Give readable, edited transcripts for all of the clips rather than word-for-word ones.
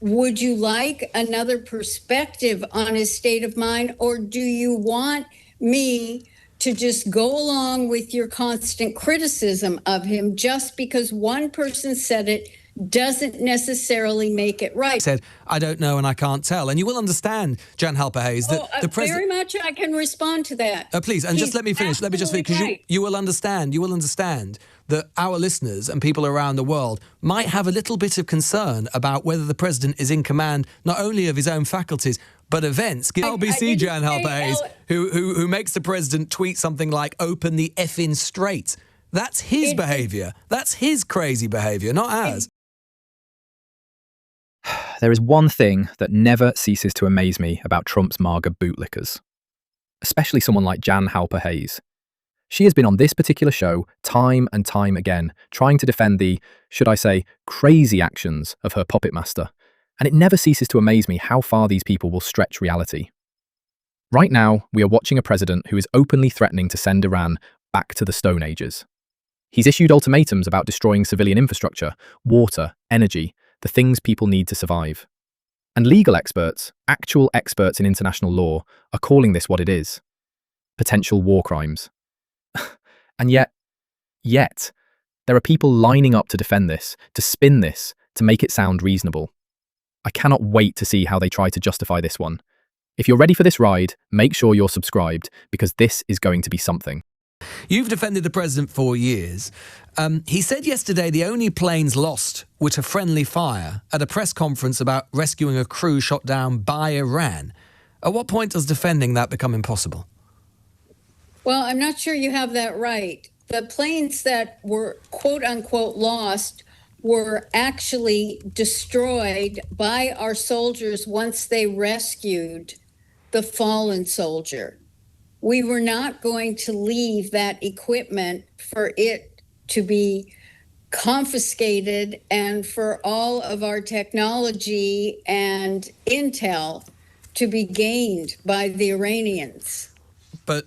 would you like another perspective on his state of mind, or do you want me to just go along with your constant criticism of him just because one person said it doesn't necessarily make it right? Said, I don't know and I can't tell. And you will understand, Jan Halper-Hayes, that the president... Very much I can respond to that. Please, and just let me finish. Let me just finish, because you will understand that our listeners and people around the world might have a little bit of concern about whether the president is in command not only of his own faculties, but events. LBC Jan Halper-Hayes, who makes the president tweet something like, open the effing straight. That's his behaviour. That's his crazy behaviour, not ours. There is one thing that never ceases to amaze me about Trump's MAGA bootlickers, especially someone like Jan Halper-Hayes. She has been on this particular show time and time again, trying to defend the, should I say, crazy actions of her puppet master, and it never ceases to amaze me how far these people will stretch reality. Right now, we are watching a president who is openly threatening to send Iran back to the Stone Ages. He's issued ultimatums about destroying civilian infrastructure, water, energy, the things people need to survive. And legal experts, actual experts in international law, are calling this what it is: potential war crimes. And yet, there are people lining up to defend this, to spin this, to make it sound reasonable. I cannot wait to see how they try to justify this one. If you're ready for this ride, make sure you're subscribed, because this is going to be something. You've defended the president for years. He said yesterday the only planes lost were to friendly fire at a press conference about rescuing a crew shot down by Iran. At what point does defending that become impossible? Well, I'm not sure you have that right. The planes that were quote-unquote lost were actually destroyed by our soldiers once they rescued the fallen soldier. We were not going to leave that equipment for it to be confiscated and for all of our technology and intel to be gained by the Iranians. But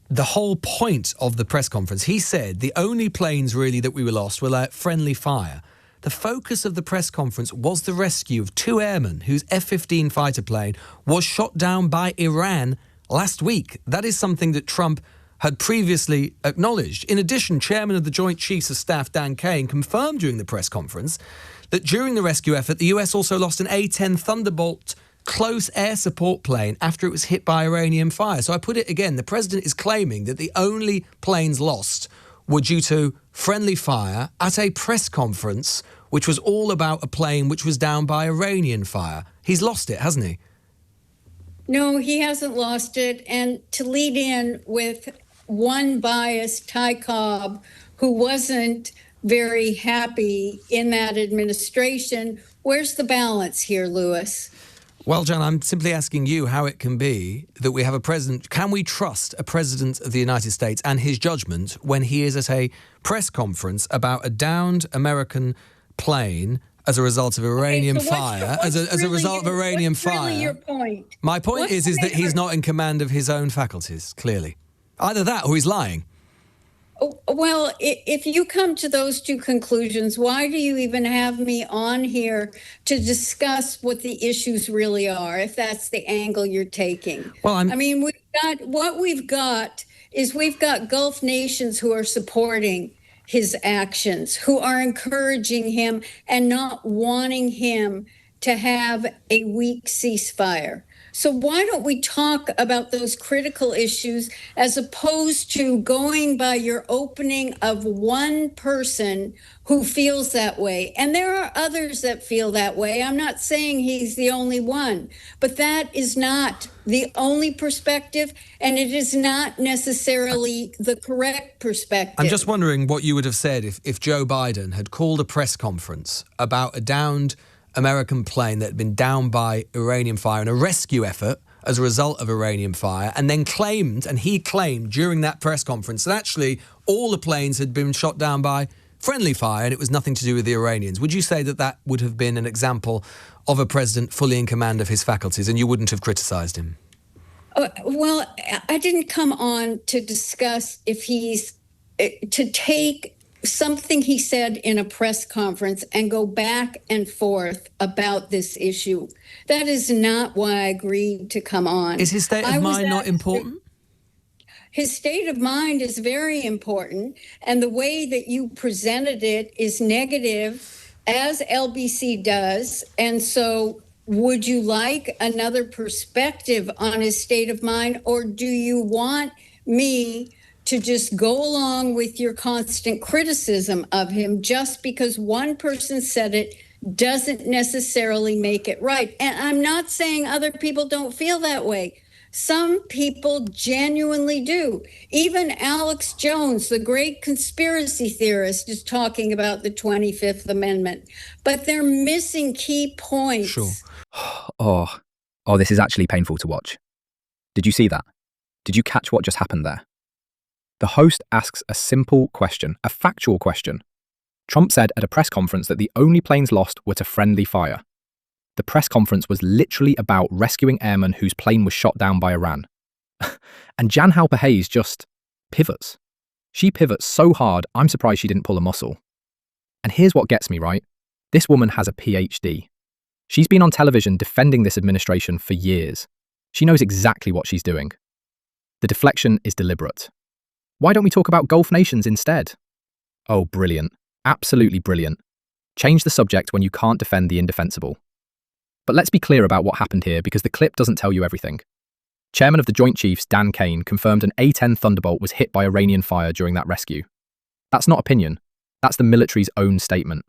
the whole point of the press conference, he said the only planes really that we were lost were like friendly fire. The focus of the press conference was the rescue of 2 airmen whose F-15 fighter plane was shot down by Iran last week. That is something that Trump had previously acknowledged. In addition, Chairman of the Joint Chiefs of Staff, Dan Kane, confirmed during the press conference that during the rescue effort, the US also lost an A-10 Thunderbolt close air support plane after it was hit by Iranian fire. So I put it again, the president is claiming that the only planes lost were due to friendly fire at a press conference which was all about a plane which was down by Iranian fire. He's lost it, hasn't he? No, he hasn't lost it. And to lead in with one biased Ty Cobb who wasn't very happy in that administration, where's the balance here, Lewis? Well, Jan, I'm simply asking you how it can be that we have a president. Can we trust a president of the United States and his judgment when he is at a press conference about a downed American plane as a result of Iranian fire? As a result of Iranian fire. Really your point? My point is that he's not in command of his own faculties, clearly. Either that or he's lying. Well, if you come to those two conclusions, why do you even have me on here to discuss what the issues really are, if that's the angle you're taking? Well, I mean, we've got Gulf nations who are supporting his actions, who are encouraging him and not wanting him to have a weak ceasefire. So why don't we talk about those critical issues as opposed to going by your opening of one person who feels that way? And there are others that feel that way. I'm not saying he's the only one, but that is not the only perspective, and it is not necessarily the correct perspective. I'm just wondering what you would have said if Joe Biden had called a press conference about a downed American plane that had been down by Iranian fire in a rescue effort as a result of Iranian fire, and then he claimed during that press conference that actually all the planes had been shot down by friendly fire and it was nothing to do with the Iranians. Would you say that that would have been an example of a president fully in command of his faculties and you wouldn't have criticised him? Well, I didn't come on to discuss if he's to take something he said in a press conference and go back and forth about this issue. That is not why I agreed to come on. Is his state of mind not important? His state of mind is very important, and the way that you presented it is negative, as LBC does. And so would you like another perspective on his state of mind, or do you want me to just go along with your constant criticism of him just because one person said it doesn't necessarily make it right? And I'm not saying other people don't feel that way. Some people genuinely do. Even Alex Jones, the great conspiracy theorist, is talking about the 25th Amendment, but they're missing key points. Sure. Oh, this is actually painful to watch. Did you see that? Did you catch what just happened there? The host asks a simple question, a factual question. Trump said at a press conference that the only planes lost were to friendly fire. The press conference was literally about rescuing airmen whose plane was shot down by Iran. And Jan Halper-Hayes just pivots. She pivots so hard, I'm surprised she didn't pull a muscle. And here's what gets me, right? This woman has a PhD. She's been on television defending this administration for years. She knows exactly what she's doing. The deflection is deliberate. Why don't we talk about Gulf nations instead? Oh, brilliant. Absolutely brilliant. Change the subject when you can't defend the indefensible. But let's be clear about what happened here, because the clip doesn't tell you everything. Chairman of the Joint Chiefs, Dan Kane, confirmed an A-10 Thunderbolt was hit by Iranian fire during that rescue. That's not opinion. That's the military's own statement.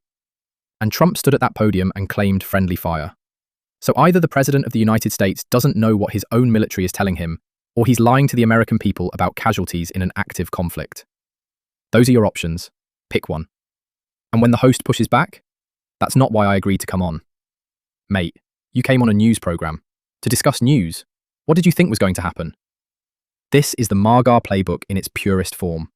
And Trump stood at that podium and claimed friendly fire. So either the President of the United States doesn't know what his own military is telling him, or he's lying to the American people about casualties in an active conflict. Those are your options. Pick one. And when the host pushes back, that's not why I agreed to come on. Mate, you came on a news program to discuss news. What did you think was going to happen? This is the MAGA playbook in its purest form.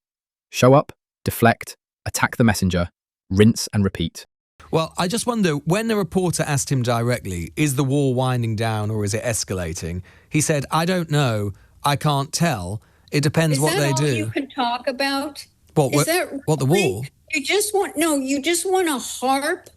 Show up, deflect, attack the messenger, rinse and repeat. Well, I just wonder, when the reporter asked him directly, is the war winding down or is it escalating? He said, I don't know, I can't tell. It depends what they do. Is that all you can talk about? What the war? You just want to harp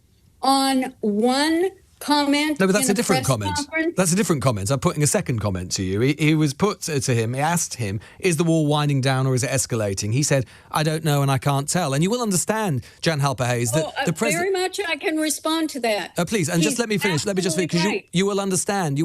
on one comment. No, but that's in a different press comment. conference? That's a different comment. I'm putting a second comment to you. He was put to him, he asked him, is the war winding down or is it escalating? He said, I don't know and I can't tell. And you will understand, Jan Halper-Hayes, that the president... Very much I can respond to that. Please, and just let me finish. Let me just finish, because you will understand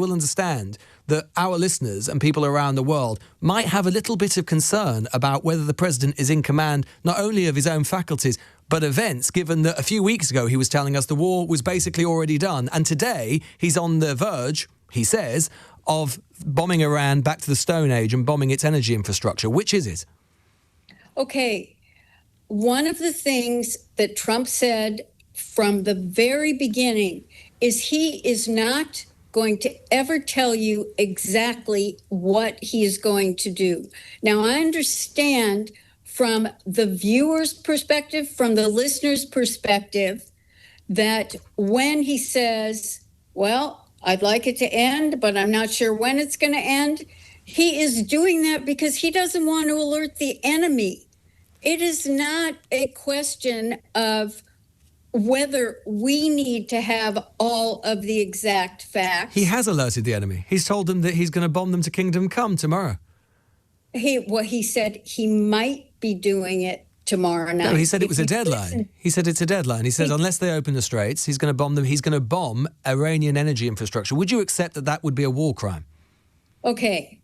that our listeners and people around the world might have a little bit of concern about whether the president is in command not only of his own faculties, but events, given that a few weeks ago he was telling us the war was basically already done. And today he's on the verge, he says, of bombing Iran back to the Stone Age and bombing its energy infrastructure. Which is it? Okay. One of the things that Trump said from the very beginning is he is not going to ever tell you exactly what he is going to do. Now, I understand from the viewer's perspective, from the listener's perspective, that when he says, well, I'd like it to end, but I'm not sure when it's going to end, he is doing that because he doesn't want to alert the enemy. It is not a question of whether we need to have all of the exact facts. He has alerted the enemy. He's told them that he's going to bomb them to Kingdom Come tomorrow. He said he might be doing it tomorrow night. No, he said it was a deadline. He said it's a deadline. He said unless they open the straits, he's going to bomb them. He's going to bomb Iranian energy infrastructure. Would you accept that that would be a war crime? Okay.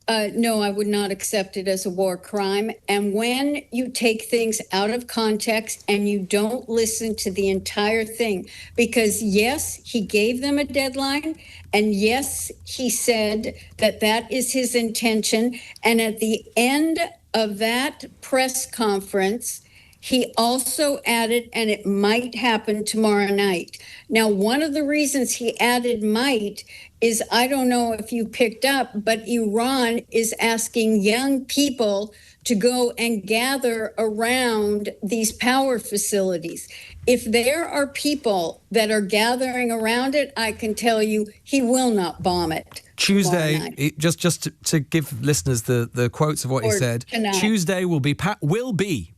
No, I would not accept it as a war crime. And when you take things out of context and you don't listen to the entire thing, because yes, he gave them a deadline, and yes, he said that that is his intention. And at the end of that press conference, he also added, and it might happen tomorrow night. Now, one of the reasons he added might is, I don't know if you picked up, but Iran is asking young people to go and gather around these power facilities. If there are people that are gathering around it, I can tell you he will not bomb it. Tuesday, just to give listeners the quotes of what he said, tonight. Tuesday will be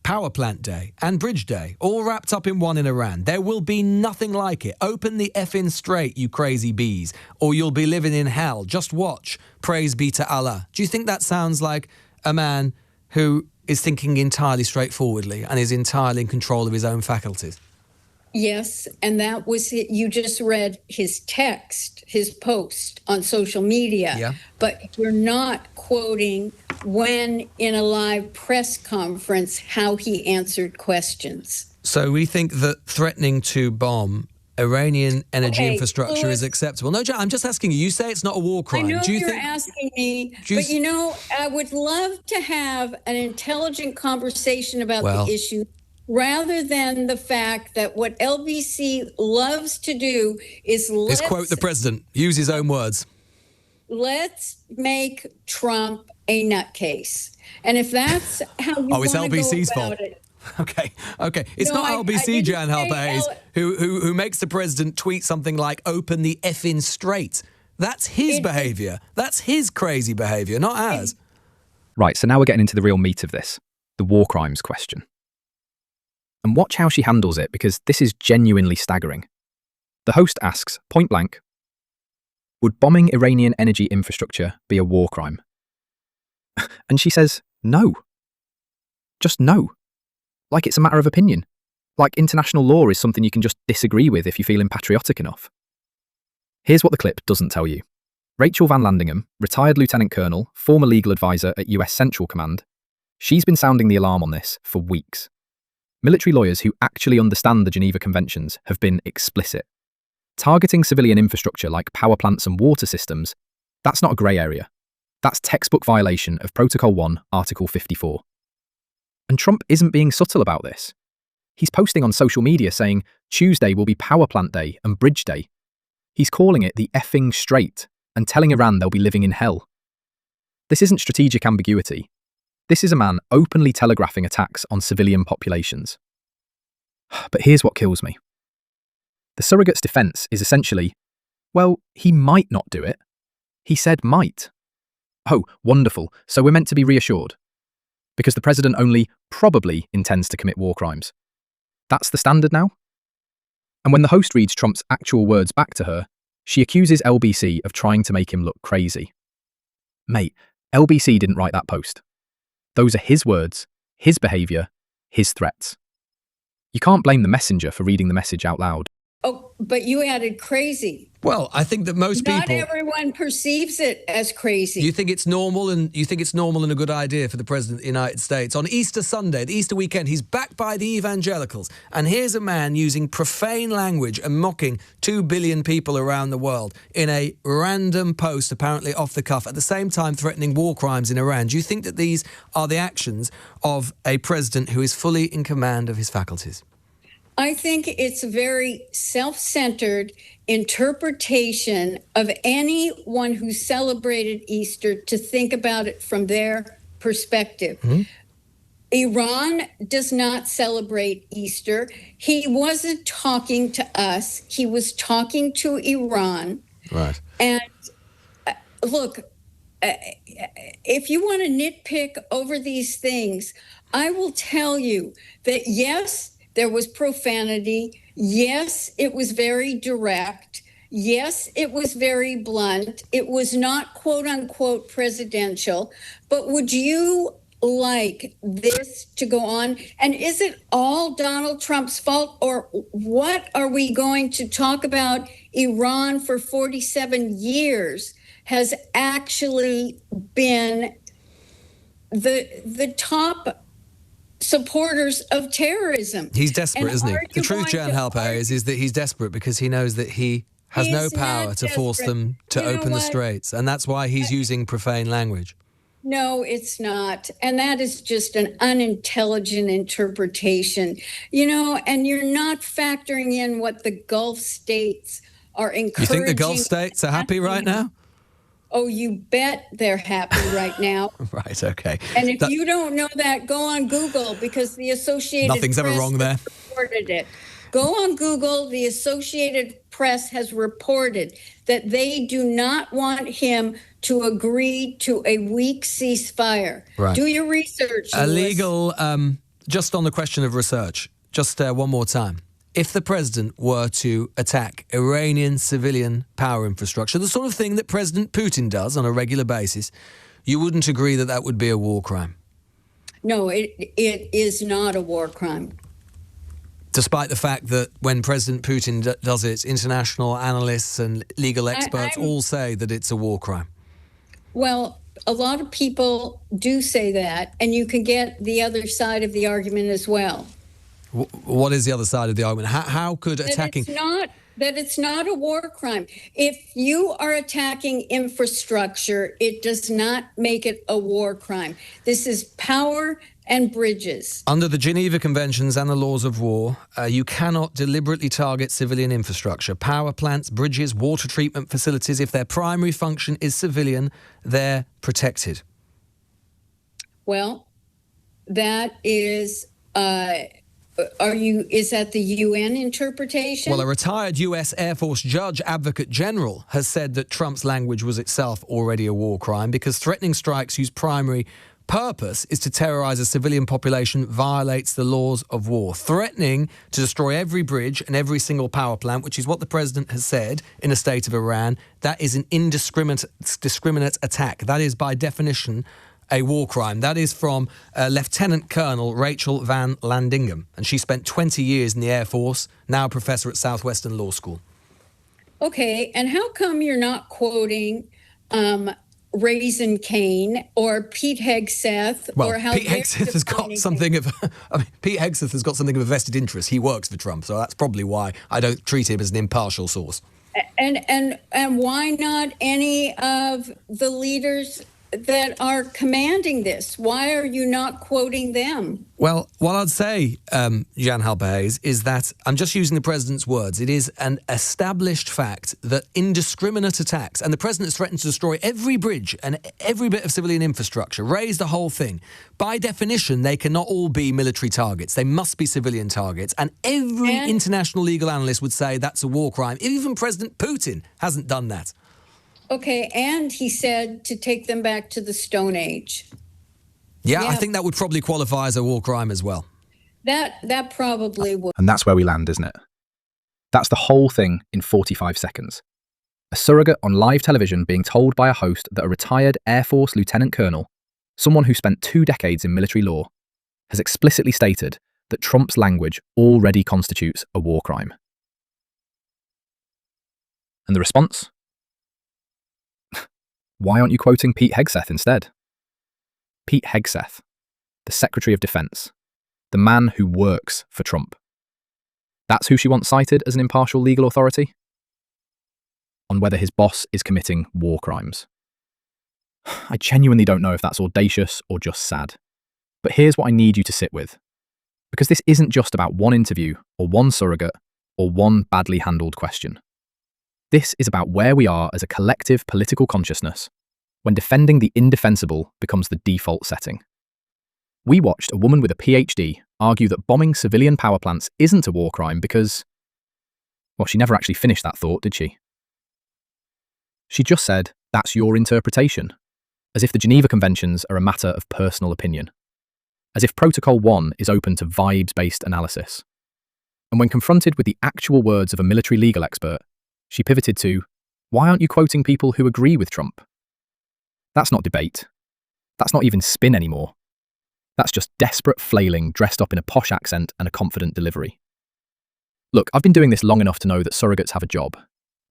power plant day and bridge day, all wrapped up in one in Iran. There will be nothing like it. Open the effing straight, you crazy bees, or you'll be living in hell. Just watch. Praise be to Allah. Do you think that sounds like a man who is thinking entirely straightforwardly and is entirely in control of his own faculties? Yes, and that was it. You just read his text, his post on social media, Yeah. But you're not quoting when in a live press conference how he answered questions. So we think that threatening to bomb Iranian energy infrastructure is Louis, acceptable. No, I'm just asking you. You say it's not a war crime. I know Do you you're think? asking me, Do you but you know, I would love to have an intelligent conversation about the issue, rather than the fact that what LBC loves to do is quote the president, use his own words. Let's make Trump a nutcase. And if that's how you it's want to LBC's go about fault. it. Okay. It's No, not I LBC, didn't Jan say Halper-Hayes, who makes the president tweet something like, open the effing straight. That's his behaviour. That's his crazy behaviour, not ours. Right, so now we're getting into the real meat of this, the war crimes question. And watch how she handles it, because this is genuinely staggering. The host asks, point blank, would bombing Iranian energy infrastructure be a war crime? And she says, no. Just no. Like it's a matter of opinion. Like international law is something you can just disagree with if you're feeling patriotic enough. Here's what the clip doesn't tell you. Rachel Van Landingham, retired lieutenant colonel, former legal advisor at US Central Command, she's been sounding the alarm on this for weeks. Military lawyers who actually understand the Geneva Conventions have been explicit. Targeting civilian infrastructure like power plants and water systems, that's not a grey area. That's textbook violation of Protocol 1, Article 54. And Trump isn't being subtle about this. He's posting on social media saying Tuesday will be power plant day and bridge day. He's calling it the effing straight and telling Iran they'll be living in hell. This isn't strategic ambiguity. This is a man openly telegraphing attacks on civilian populations. But here's what kills me. The surrogate's defense is essentially, well, he might not do it. He said might. Oh, wonderful. So we're meant to be reassured. Because the president only probably intends to commit war crimes. That's the standard now? And when the host reads Trump's actual words back to her, she accuses LBC of trying to make him look crazy. Mate, LBC didn't write that post. Those are his words, his behaviour, his threats. You can't blame the messenger for reading the message out loud. Oh, but you added crazy. Well, I think that most people... Not everyone perceives it as crazy. You think it's normal and a good idea for the President of the United States. On Easter Sunday, the Easter weekend, he's backed by the evangelicals. And here's a man using profane language and mocking 2 billion people around the world in a random post, apparently off the cuff, at the same time threatening war crimes in Iran. Do you think that these are the actions of a president who is fully in command of his faculties? I think it's a very self-centered interpretation of anyone who celebrated Easter to think about it from their perspective. Mm-hmm. Iran does not celebrate Easter. He wasn't talking to us. He was talking to Iran. Right. And look, if you want to nitpick over these things, I will tell you that, yes, there was profanity. Yes, it was very direct. Yes, it was very blunt. It was not quote unquote presidential. But would you like this to go on? And is it all Donald Trump's fault? Or what are we going to talk about? Iran for 47 years has actually been the top supporters of terrorism. He's desperate, isn't he? The truth, Jan Halper, is that he's desperate because he knows that he has no power to force them to open the straits. And that's why he's using profane language. No, it's not. And that is just an unintelligent interpretation. And you're not factoring in what the Gulf states are encouraging. You think the Gulf states are happy right now? Oh, you bet they're happy right now. Right, okay. And if you don't know that, go on Google, because the Associated Nothing's ever Press wrong there. has reported it. Go on Google. The Associated Press has reported that they do not want him to agree to a weak ceasefire. Right. Do your research, Louis. Illegal, just on the question of research, just one more time. If the president were to attack Iranian civilian power infrastructure, the sort of thing that President Putin does on a regular basis, you wouldn't agree that that would be a war crime? No, it is not a war crime. Despite the fact that when President Putin does it, international analysts and legal experts all say that it's a war crime. Well, a lot of people do say that, and you can get the other side of the argument as well. What is the other side of the argument? How could attacking... That it's not a war crime. If you are attacking infrastructure, it does not make it a war crime. This is power and bridges. Under the Geneva Conventions and the laws of war, you cannot deliberately target civilian infrastructure. Power plants, bridges, water treatment facilities, if their primary function is civilian, they're protected. Well, that is... is that the UN interpretation? Well, a retired US Air Force judge advocate general has said that Trump's language was itself already a war crime because threatening strikes whose primary purpose is to terrorize a civilian population violates the laws of war. Threatening to destroy every bridge and every single power plant, which is what the president has said in a state of Iran, that is an indiscriminate attack. That is, by definition, a war crime. That is from Lieutenant Colonel Rachel Van Landingham, and she spent 20 years in the Air Force, now a professor at Southwestern Law School. Okay, and how come you're not quoting Raising Cane or Pete Hegseth? Well, or how Pete Hegseth has got something of... Pete Hegseth has got something of a vested interest. He works for Trump, so that's probably why I don't treat him as an impartial source. And why not any of the leaders that are commanding this? Why are you not quoting them? Well, what I'd say, Jan Halper-Hayes, is that I'm just using the president's words. It is an established fact that indiscriminate attacks, and the president has threatened to destroy every bridge and every bit of civilian infrastructure, raise the whole thing. By definition, they cannot all be military targets. They must be civilian targets. And every international legal analyst would say that's a war crime. Even President Putin hasn't done that. Okay, and he said to take them back to the Stone Age. Yeah, I think that would probably qualify as a war crime as well. That probably would. And that's where we land, isn't it? That's the whole thing in 45 seconds. A surrogate on live television being told by a host that a retired Air Force lieutenant colonel, someone who spent 2 decades in military law, has explicitly stated that Trump's language already constitutes a war crime. And the response? Why aren't you quoting Pete Hegseth instead? Pete Hegseth, the Secretary of Defense, the man who works for Trump. That's who she wants cited as an impartial legal authority? On whether his boss is committing war crimes. I genuinely don't know if that's audacious or just sad. But here's what I need you to sit with. Because this isn't just about one interview or one surrogate or one badly handled question. This is about where we are as a collective political consciousness when defending the indefensible becomes the default setting. We watched a woman with a PhD argue that bombing civilian power plants isn't a war crime because, well, she never actually finished that thought, did she? She just said, that's your interpretation, as if the Geneva Conventions are a matter of personal opinion, as if Protocol 1 is open to vibes-based analysis. And when confronted with the actual words of a military legal expert, she pivoted to, why aren't you quoting people who agree with Trump? That's not debate. That's not even spin anymore. That's just desperate flailing dressed up in a posh accent and a confident delivery. Look, I've been doing this long enough to know that surrogates have a job.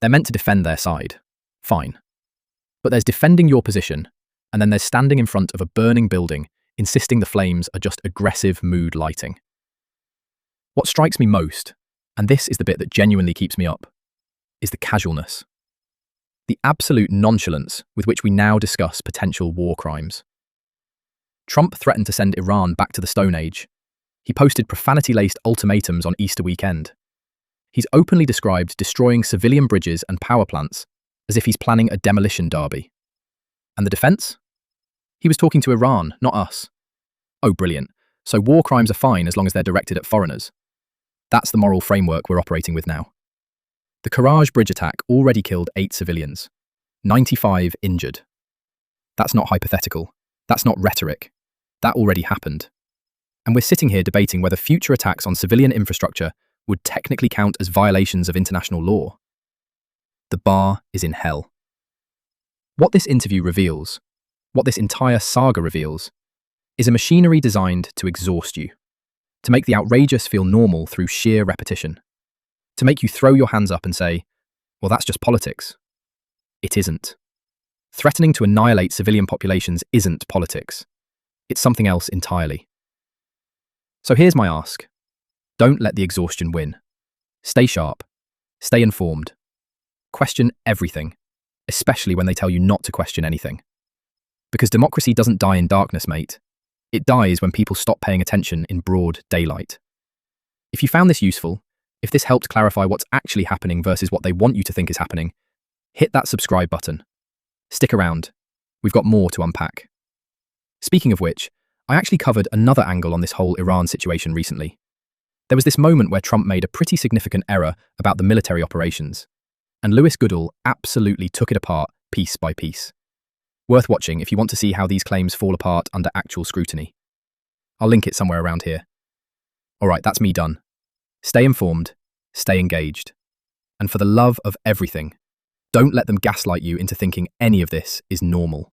They're meant to defend their side. Fine. But there's defending your position, and then there's standing in front of a burning building, insisting the flames are just aggressive mood lighting. What strikes me most, and this is the bit that genuinely keeps me up, is the casualness. The absolute nonchalance with which we now discuss potential war crimes. Trump threatened to send Iran back to the Stone Age. He posted profanity-laced ultimatums on Easter weekend. He's openly described destroying civilian bridges and power plants as if he's planning a demolition derby. And the defense? He was talking to Iran, not us. Oh, brilliant. So war crimes are fine as long as they're directed at foreigners. That's the moral framework we're operating with now. The Courage bridge attack already killed 8 civilians, 95 injured. That's not hypothetical. That's not rhetoric. That already happened. And we're sitting here debating whether future attacks on civilian infrastructure would technically count as violations of international law. The bar is in hell. What this interview reveals, what this entire saga reveals, is a machinery designed to exhaust you, to make the outrageous feel normal through sheer repetition, to make you throw your hands up and say, well, that's just politics. It isn't. Threatening to annihilate civilian populations isn't politics. It's something else entirely. So here's my ask. Don't let the exhaustion win. Stay sharp. Stay informed. Question everything, especially when they tell you not to question anything. Because democracy doesn't die in darkness, mate. It dies when people stop paying attention in broad daylight. If you found this useful, if this helped clarify what's actually happening versus what they want you to think is happening, hit that subscribe button. Stick around. We've got more to unpack. Speaking of which, I actually covered another angle on this whole Iran situation recently. There was this moment where Trump made a pretty significant error about the military operations, and Lewis Goodall absolutely took it apart piece by piece. Worth watching if you want to see how these claims fall apart under actual scrutiny. I'll link it somewhere around here. Alright, that's me done. Stay informed, stay engaged. And for the love of everything, don't let them gaslight you into thinking any of this is normal.